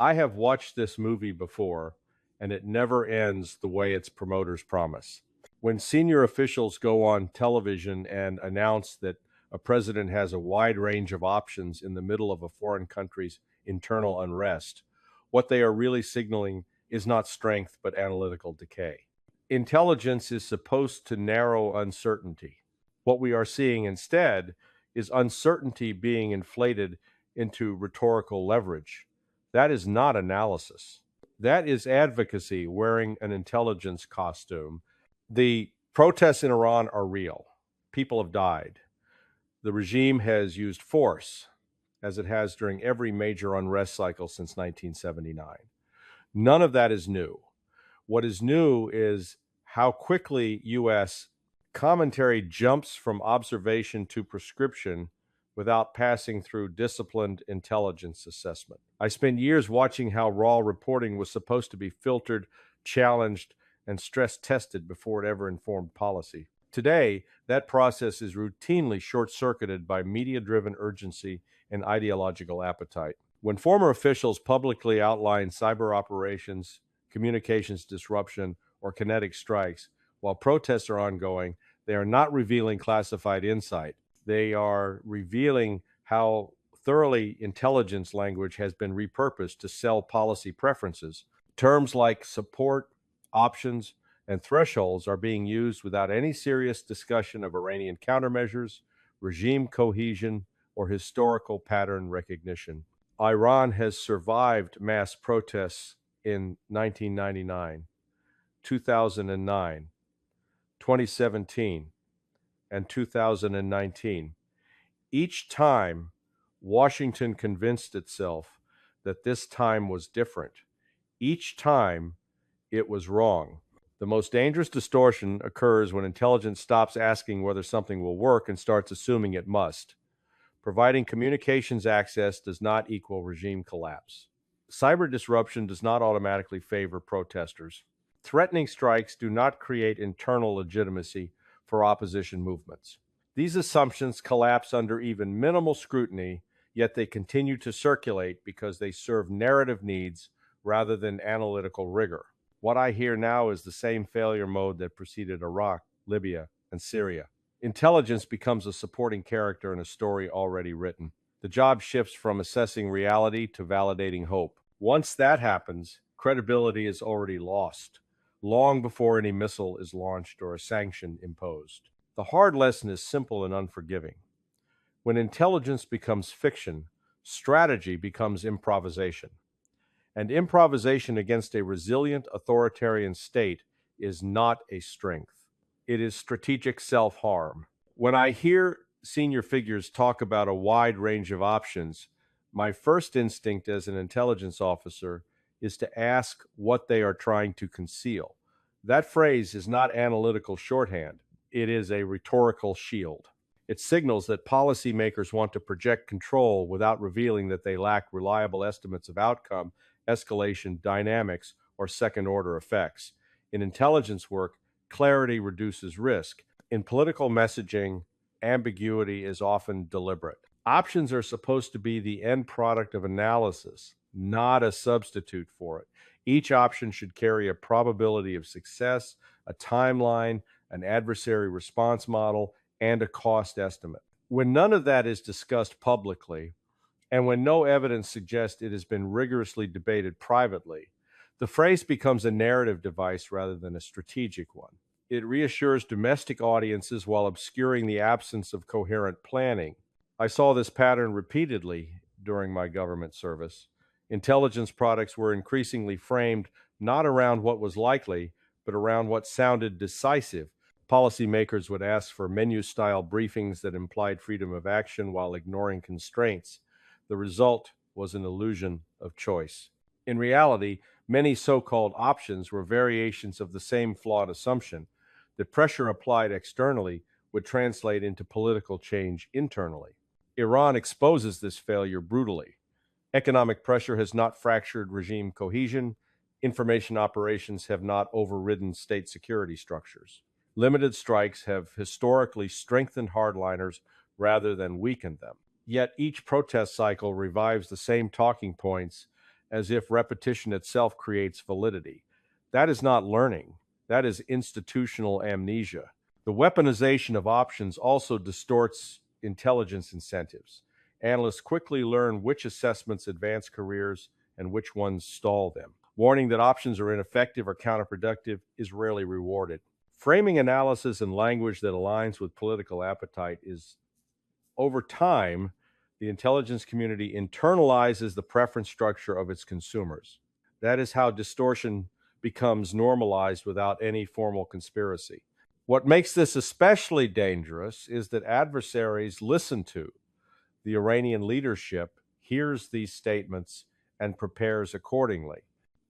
I have watched this movie before, and it never ends the way its promoters promise. When senior officials go on television and announce that a president has a wide range of options in the middle of a foreign country's internal unrest, what they are really signaling is not strength but analytical decay. Intelligence is supposed to narrow uncertainty. What we are seeing instead is uncertainty being inflated into rhetorical leverage. That is not analysis. That is advocacy wearing an intelligence costume. The protests in Iran are real. People have died. The regime has used force, as it has during every major unrest cycle since 1979. None of that is new. What is new is how quickly U.S. commentary jumps from observation to prescription without passing through disciplined intelligence assessment. I spent years watching how raw reporting was supposed to be filtered, challenged, and stress tested before it ever informed policy. Today, that process is routinely short circuited by media driven urgency and ideological appetite. When former officials publicly outline cyber operations, communications disruption, or kinetic strikes, while protests are ongoing, they are not revealing classified insight. They are revealing how thoroughly intelligence language has been repurposed to sell policy preferences. Terms like support, options, and thresholds are being used without any serious discussion of Iranian countermeasures, regime cohesion, or historical pattern recognition. Iran has survived mass protests in 1999, 2009, 2017, and 2019. Each time, Washington convinced itself that this time was different. Each time, it was wrong. The most dangerous distortion occurs when intelligence stops asking whether something will work and starts assuming it must. Providing communications access does not equal regime collapse. Cyber disruption does not automatically favor protesters. Threatening strikes do not create internal legitimacy for opposition movements. These assumptions collapse under even minimal scrutiny, yet they continue to circulate because they serve narrative needs rather than analytical rigor. What I hear now is the same failure mode that preceded Iraq, Libya, and Syria. Intelligence becomes a supporting character in a story already written. The job shifts from assessing reality to validating hope. Once that happens, credibility is already lost, long before any missile is launched or a sanction imposed. The hard lesson is simple and unforgiving. When intelligence becomes fiction, strategy becomes improvisation. And improvisation against a resilient authoritarian state is not a strength. It is strategic self-harm. When I hear senior figures talk about a wide range of options, my first instinct as an intelligence officer is to ask what they are trying to conceal. That phrase is not analytical shorthand. It is a rhetorical shield. It signals that policymakers want to project control without revealing that they lack reliable estimates of outcome, escalation dynamics, or second-order effects. In intelligence work, clarity reduces risk. In political messaging, ambiguity is often deliberate. Options are supposed to be the end product of analysis, not a substitute for it. Each option should carry a probability of success, a timeline, an adversary response model, and a cost estimate. When none of that is discussed publicly, and when no evidence suggests it has been rigorously debated privately, the phrase becomes a narrative device rather than a strategic one. It reassures domestic audiences while obscuring the absence of coherent planning. I saw this pattern repeatedly during my government service. Intelligence products were increasingly framed not around what was likely, but around what sounded decisive. Policymakers would ask for menu-style briefings that implied freedom of action while ignoring constraints. The result was an illusion of choice. In reality, many so-called options were variations of the same flawed assumption that pressure applied externally would translate into political change internally. Iran exposes this failure brutally. Economic pressure has not fractured regime cohesion. Information operations have not overridden state security structures. Limited strikes have historically strengthened hardliners rather than weakened them. Yet each protest cycle revives the same talking points as if repetition itself creates validity. That is not learning. That is institutional amnesia. The weaponization of options also distorts intelligence incentives. Analysts quickly learn which assessments advance careers and which ones stall them. Warning that options are ineffective or counterproductive is rarely rewarded. Framing analysis in language that aligns with political appetite is, over time, the intelligence community internalizes the preference structure of its consumers. That is how distortion becomes normalized without any formal conspiracy. What makes this especially dangerous is that adversaries listen to. The Iranian leadership hears these statements and prepares accordingly.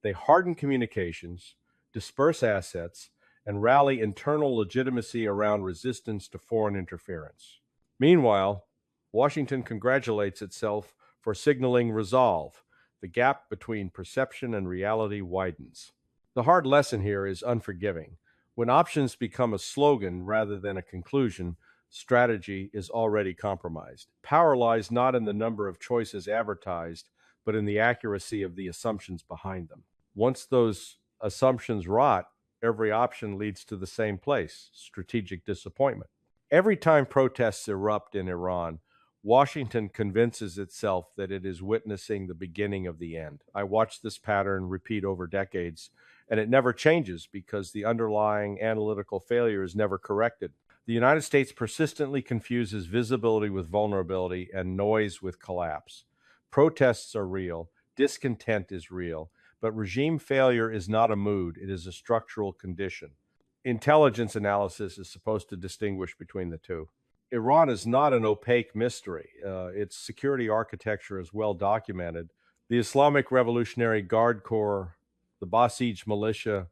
They harden communications, disperse assets, and rally internal legitimacy around resistance to foreign interference. Meanwhile, Washington congratulates itself for signaling resolve. The gap between perception and reality widens. The hard lesson here is unforgiving. When options become a slogan rather than a conclusion, strategy is already compromised. Power lies not in the number of choices advertised, but in the accuracy of the assumptions behind them. Once those assumptions rot, every option leads to the same place: strategic disappointment. Every time protests erupt in Iran, Washington convinces itself that it is witnessing the beginning of the end. I watched this pattern repeat over decades, and it never changes because the underlying analytical failure is never corrected. The United States persistently confuses visibility with vulnerability and noise with collapse. Protests are real, discontent is real, but regime failure is not a mood, it is a structural condition. Intelligence analysis is supposed to distinguish between the two. Iran is not an opaque mystery. Its security architecture is well documented. The Islamic Revolutionary Guard Corps, the Basij militia,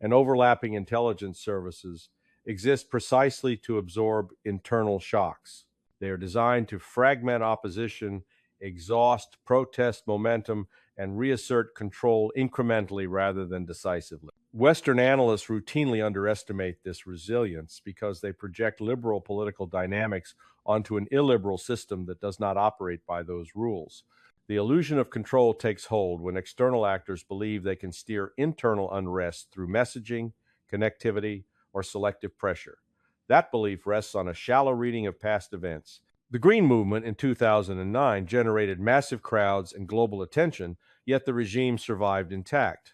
and overlapping intelligence services exist precisely to absorb internal shocks. They are designed to fragment opposition, exhaust protest momentum, and reassert control incrementally rather than decisively. Western analysts routinely underestimate this resilience because they project liberal political dynamics onto an illiberal system that does not operate by those rules. The illusion of control takes hold when external actors believe they can steer internal unrest through messaging, connectivity, or selective pressure. That belief rests on a shallow reading of past events. The Green Movement in 2009 generated massive crowds and global attention, yet the regime survived intact.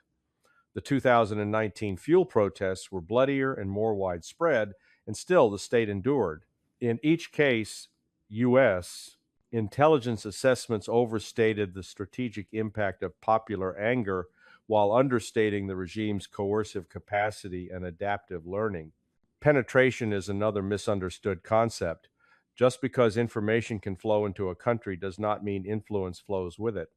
The 2019 fuel protests were bloodier and more widespread, and still the state endured. In each case, U.S. intelligence assessments overstated the strategic impact of popular anger while understating the regime's coercive capacity and adaptive learning. Penetration is another misunderstood concept. Just because information can flow into a country does not mean influence flows with it.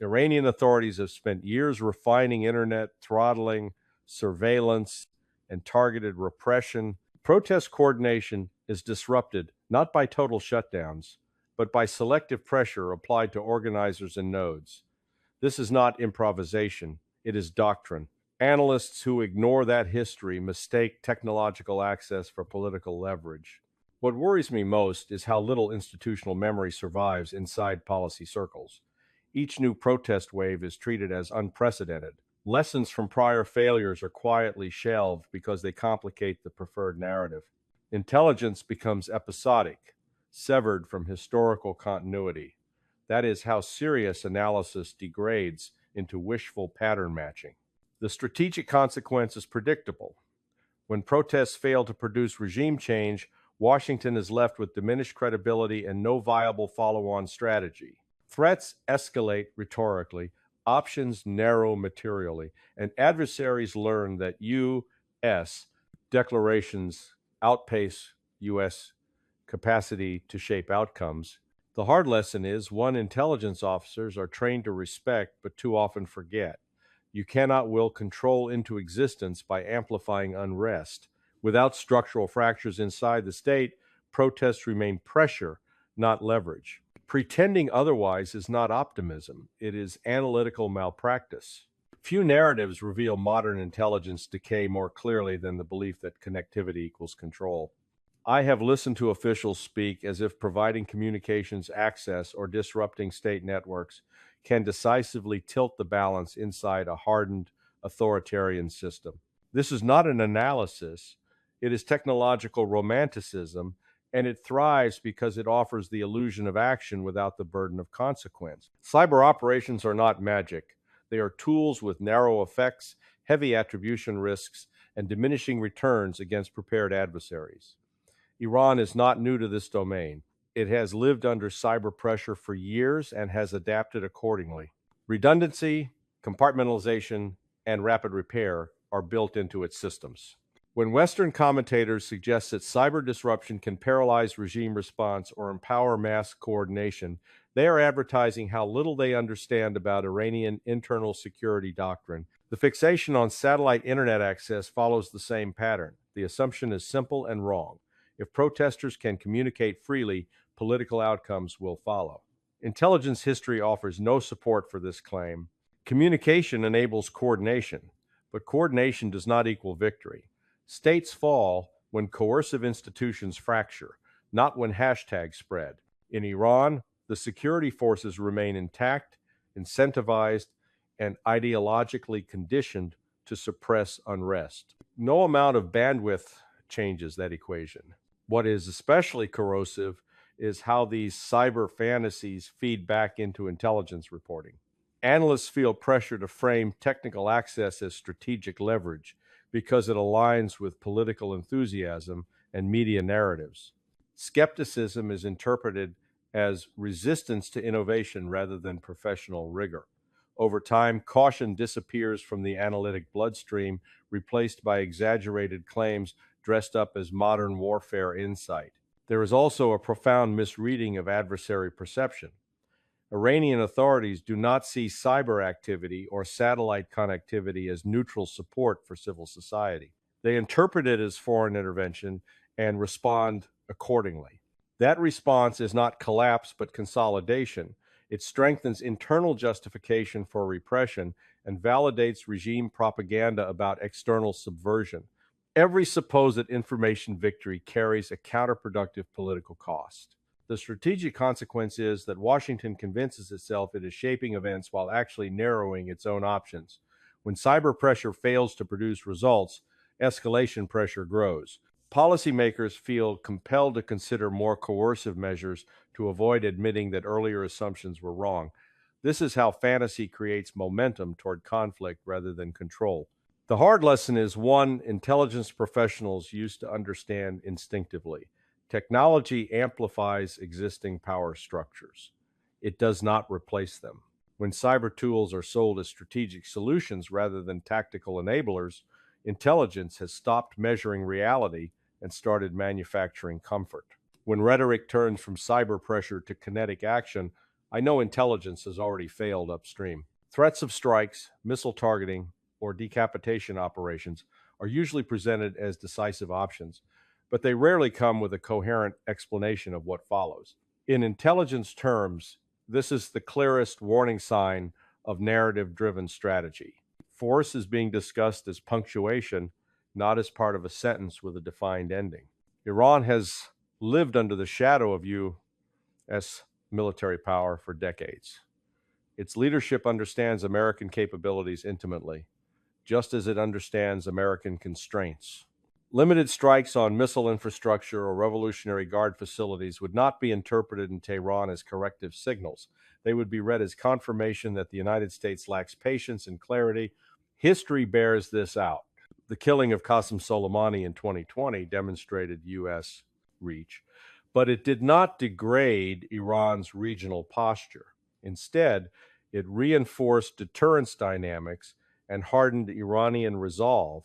Iranian authorities have spent years refining internet throttling, surveillance, and targeted repression. Protest coordination is disrupted not by total shutdowns, but by selective pressure applied to organizers and nodes. This is not improvisation, it is doctrine. Analysts who ignore that history mistake technological access for political leverage. What worries me most is how little institutional memory survives inside policy circles. Each new protest wave is treated as unprecedented. Lessons from prior failures are quietly shelved because they complicate the preferred narrative. Intelligence becomes episodic, severed from historical continuity. That is how serious analysis degrades into wishful pattern matching. The strategic consequence is predictable. When protests fail to produce regime change, Washington is left with diminished credibility and no viable follow-on strategy. Threats escalate rhetorically, options narrow materially, and adversaries learn that U.S. declarations outpace U.S. capacity to shape outcomes. The hard lesson is one intelligence officers are trained to respect but too often forget. You cannot will control into existence by amplifying unrest. Without structural fractures inside the state, protests remain pressure, not leverage. Pretending otherwise is not optimism, it is analytical malpractice. Few narratives reveal modern intelligence decay more clearly than the belief that connectivity equals control. I have listened to officials speak as if providing communications access or disrupting state networks can decisively tilt the balance inside a hardened authoritarian system. This is not an analysis, it is technological romanticism, and it thrives because it offers the illusion of action without the burden of consequence. Cyber operations are not magic. They are tools with narrow effects, heavy attribution risks, and diminishing returns against prepared adversaries. Iran is not new to this domain. It has lived under cyber pressure for years and has adapted accordingly. Redundancy, compartmentalization, and rapid repair are built into its systems. When Western commentators suggest that cyber disruption can paralyze regime response or empower mass coordination, they are advertising how little they understand about Iranian internal security doctrine. The fixation on satellite internet access follows the same pattern. The assumption is simple and wrong. If protesters can communicate freely, political outcomes will follow. Intelligence history offers no support for this claim. Communication enables coordination, but coordination does not equal victory. States fall when coercive institutions fracture, not when hashtags spread. In Iran, the security forces remain intact, incentivized, and ideologically conditioned to suppress unrest. No amount of bandwidth changes that equation. What is especially corrosive is how these cyber fantasies feed back into intelligence reporting. Analysts feel pressure to frame technical access as strategic leverage because it aligns with political enthusiasm and media narratives. Skepticism is interpreted as resistance to innovation rather than professional rigor. Over time, caution disappears from the analytic bloodstream, replaced by exaggerated claims dressed up as modern warfare insight. There is also a profound misreading of adversary perception. Iranian authorities do not see cyber activity or satellite connectivity as neutral support for civil society. They interpret it as foreign intervention and respond accordingly. That response is not collapse but consolidation. It strengthens internal justification for repression and validates regime propaganda about external subversion. Every supposed information victory carries a counterproductive political cost. The strategic consequence is that Washington convinces itself it is shaping events while actually narrowing its own options. When cyber pressure fails to produce results, escalation pressure grows. Policymakers feel compelled to consider more coercive measures to avoid admitting that earlier assumptions were wrong. This is how fantasy creates momentum toward conflict rather than control. The hard lesson is one intelligence professionals used to understand instinctively. Technology amplifies existing power structures. It does not replace them. When cyber tools are sold as strategic solutions rather than tactical enablers, intelligence has stopped measuring reality and started manufacturing comfort. When rhetoric turns from cyber pressure to kinetic action, I know intelligence has already failed upstream. Threats of strikes, missile targeting, or decapitation operations are usually presented as decisive options, but they rarely come with a coherent explanation of what follows. In intelligence terms, this is the clearest warning sign of narrative-driven strategy. Force is being discussed as punctuation, not as part of a sentence with a defined ending. Iran has lived under the shadow of U.S. military power for decades. Its leadership understands American capabilities intimately, just as it understands American constraints. Limited strikes on missile infrastructure or Revolutionary Guard facilities would not be interpreted in Tehran as corrective signals. They would be read as confirmation that the United States lacks patience and clarity. History bears this out. The killing of Qasem Soleimani in 2020 demonstrated U.S. reach, but it did not degrade Iran's regional posture. Instead, it reinforced deterrence dynamics and hardened Iranian resolve.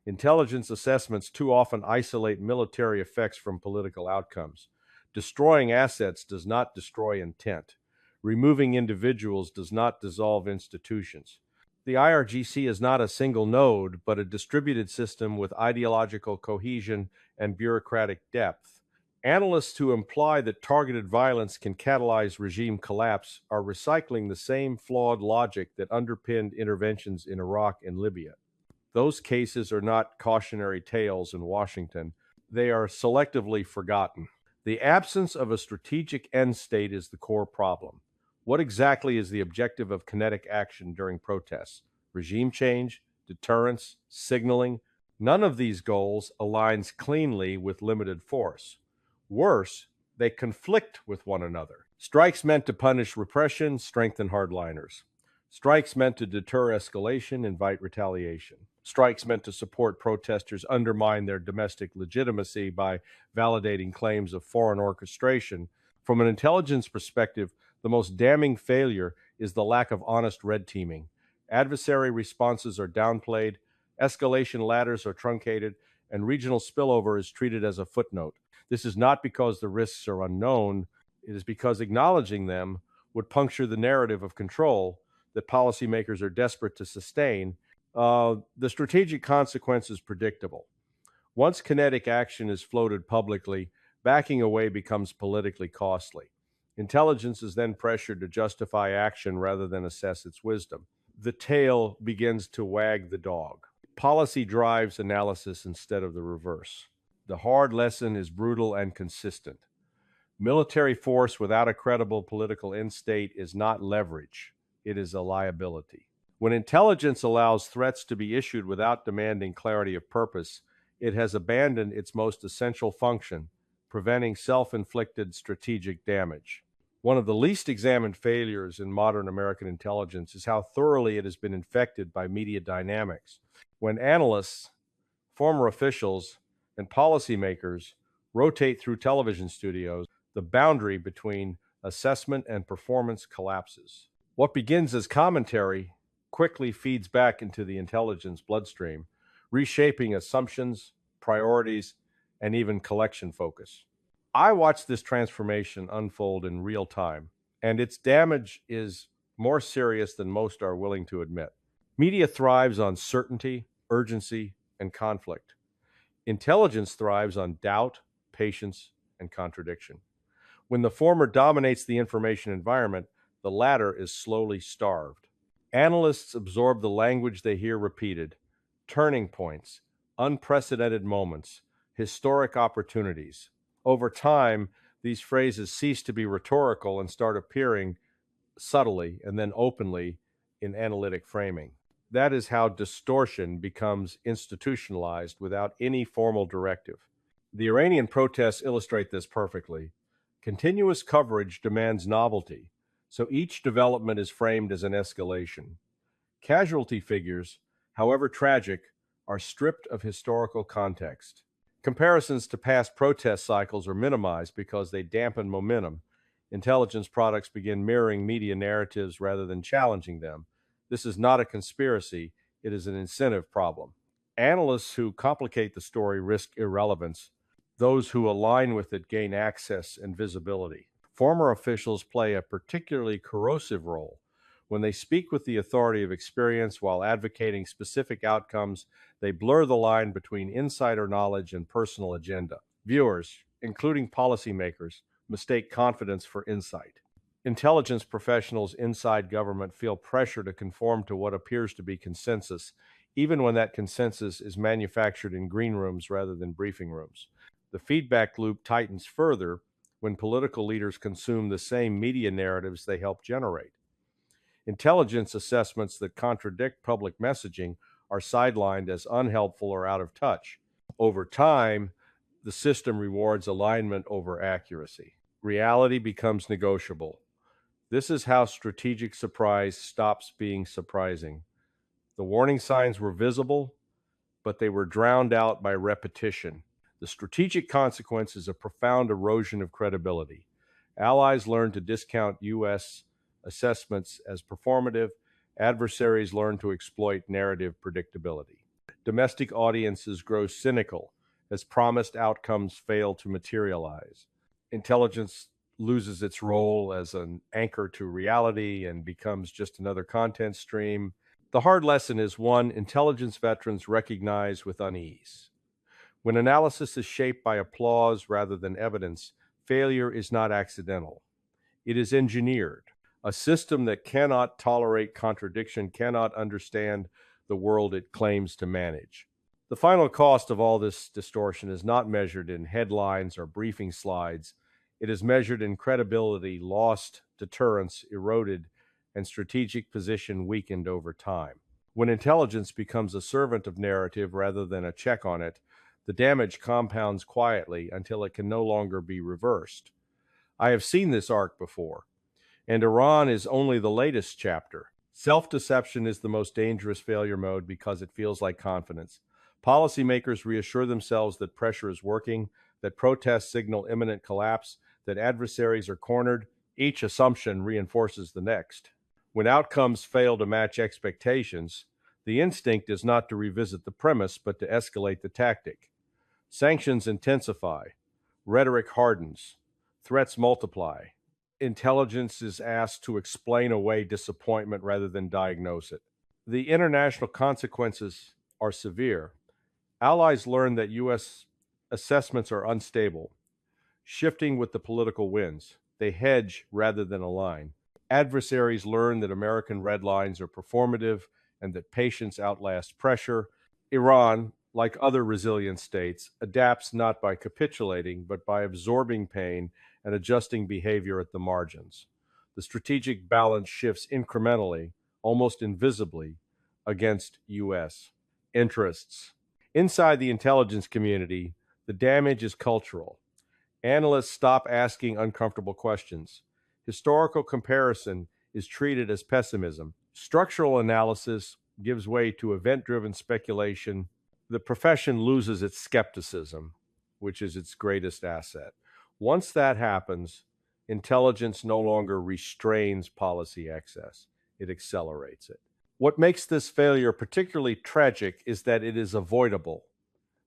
Intelligence assessments too often isolate military effects from political outcomes. Destroying assets does not destroy intent. Removing individuals does not dissolve institutions. The IRGC is not a single node, but a distributed system with ideological cohesion and bureaucratic depth. Analysts who imply that targeted violence can catalyze regime collapse are recycling the same flawed logic that underpinned interventions in Iraq and Libya. Those cases are not cautionary tales in Washington. They are selectively forgotten. The absence of a strategic end state is the core problem. What exactly is the objective of kinetic action during protests? Regime change, deterrence, signaling? None of these goals aligns cleanly with limited force. Worse, they conflict with one another. Strikes meant to punish repression strengthen hardliners. Strikes meant to deter escalation invite retaliation. Strikes meant to support protesters undermine their domestic legitimacy by validating claims of foreign orchestration. From an intelligence perspective, the most damning failure is the lack of honest red teaming. Adversary responses are downplayed, escalation ladders are truncated, and regional spillover is treated as a footnote. This is not because the risks are unknown, it is because acknowledging them would puncture the narrative of control that policymakers are desperate to sustain. The strategic consequence is predictable. Once kinetic action is floated publicly, backing away becomes politically costly. Intelligence is then pressured to justify action rather than assess its wisdom. The tail begins to wag the dog. Policy drives analysis instead of the reverse. The hard lesson is brutal and consistent. Military force without a credible political end state is not leverage, it is a liability. When intelligence allows threats to be issued without demanding clarity of purpose, it has abandoned its most essential function, preventing self-inflicted strategic damage. One of the least examined failures in modern American intelligence is how thoroughly it has been infected by media dynamics. When analysts, former officials, and policymakers rotate through television studios, the boundary between assessment and performance collapses. What begins as commentary quickly feeds back into the intelligence bloodstream, reshaping assumptions, priorities, and even collection focus. I watched this transformation unfold in real time, and its damage is more serious than most are willing to admit. Media thrives on certainty, urgency, and conflict. Intelligence thrives on doubt, patience, and contradiction. When the former dominates the information environment, the latter is slowly starved. Analysts absorb the language they hear repeated: turning points, unprecedented moments, historic opportunities. Over time, these phrases cease to be rhetorical and start appearing subtly and then openly in analytic framing. That is how distortion becomes institutionalized without any formal directive. The Iranian protests illustrate this perfectly. Continuous coverage demands novelty, so each development is framed as an escalation. Casualty figures, however tragic, are stripped of historical context. Comparisons to past protest cycles are minimized because they dampen momentum. Intelligence products begin mirroring media narratives rather than challenging them. This is not a conspiracy, it is an incentive problem. Analysts who complicate the story risk irrelevance. Those who align with it gain access and visibility. Former officials play a particularly corrosive role. When they speak with the authority of experience while advocating specific outcomes, they blur the line between insider knowledge and personal agenda. Viewers, including policymakers, mistake confidence for insight. Intelligence professionals inside government feel pressure to conform to what appears to be consensus, even when that consensus is manufactured in green rooms rather than briefing rooms. The feedback loop tightens further when political leaders consume the same media narratives they help generate. Intelligence assessments that contradict public messaging are sidelined as unhelpful or out of touch. Over time, the system rewards alignment over accuracy. Reality becomes negotiable. This is how strategic surprise stops being surprising. The warning signs were visible, but they were drowned out by repetition. The strategic consequence is a profound erosion of credibility. Allies learn to discount U.S. assessments as performative. Adversaries learn to exploit narrative predictability. Domestic audiences grow cynical as promised outcomes fail to materialize. Intelligence loses its role as an anchor to reality and becomes just another content stream. The hard lesson is one intelligence veterans recognize with unease. When analysis is shaped by applause rather than evidence, failure is not accidental. It is engineered. A system that cannot tolerate contradiction cannot understand the world it claims to manage. The final cost of all this distortion is not measured in headlines or briefing slides. It is measured in credibility lost, deterrence eroded, and strategic position weakened over time. When intelligence becomes a servant of narrative rather than a check on it, the damage compounds quietly until it can no longer be reversed. I have seen this arc before, and Iran is only the latest chapter. Self-deception is the most dangerous failure mode because it feels like confidence. Policymakers reassure themselves that pressure is working, that protests signal imminent collapse, that adversaries are cornered. Each assumption reinforces the next. When outcomes fail to match expectations, the instinct is not to revisit the premise, but to escalate the tactic. Sanctions intensify, rhetoric hardens, threats multiply. Intelligence is asked to explain away disappointment rather than diagnose it. The international consequences are severe. Allies learn that U.S. assessments are unstable, shifting with the political winds. They hedge rather than align. Adversaries learn that American red lines are performative and that patience outlasts pressure. Iran, like other resilient states, adapts not by capitulating, but by absorbing pain and adjusting behavior at the margins. The strategic balance shifts incrementally, almost invisibly, against U.S. interests. Inside the intelligence community, the damage is cultural. Analysts stop asking uncomfortable questions. Historical comparison is treated as pessimism. Structural analysis gives way to event-driven speculation. The profession loses its skepticism, which is its greatest asset. Once that happens, intelligence no longer restrains policy excess. It accelerates it. What makes this failure particularly tragic is that it is avoidable.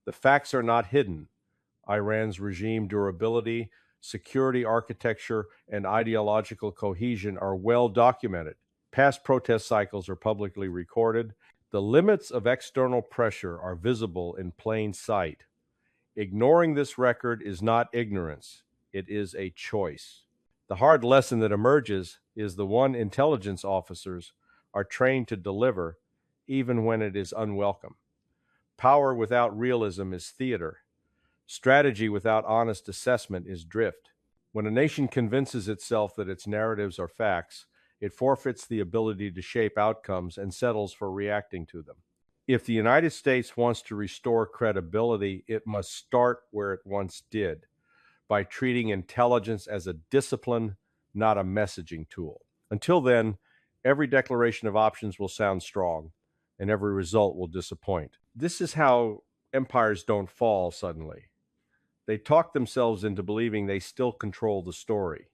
The facts are not hidden. Iran's regime durability, security architecture, and ideological cohesion are well documented. Past protest cycles are publicly recorded. The limits of external pressure are visible in plain sight. Ignoring this record is not ignorance, it is a choice. The hard lesson that emerges is the one intelligence officers are trained to deliver, even when it is unwelcome. Power without realism is theater. Strategy without honest assessment is drift. When a nation convinces itself that its narratives are facts, it forfeits the ability to shape outcomes and settles for reacting to them. If the United States wants to restore credibility, it must start where it once did, by treating intelligence as a discipline, not a messaging tool. Until then, every declaration of options will sound strong, and every result will disappoint. This is how empires don't fall suddenly. They talk themselves into believing they still control the story.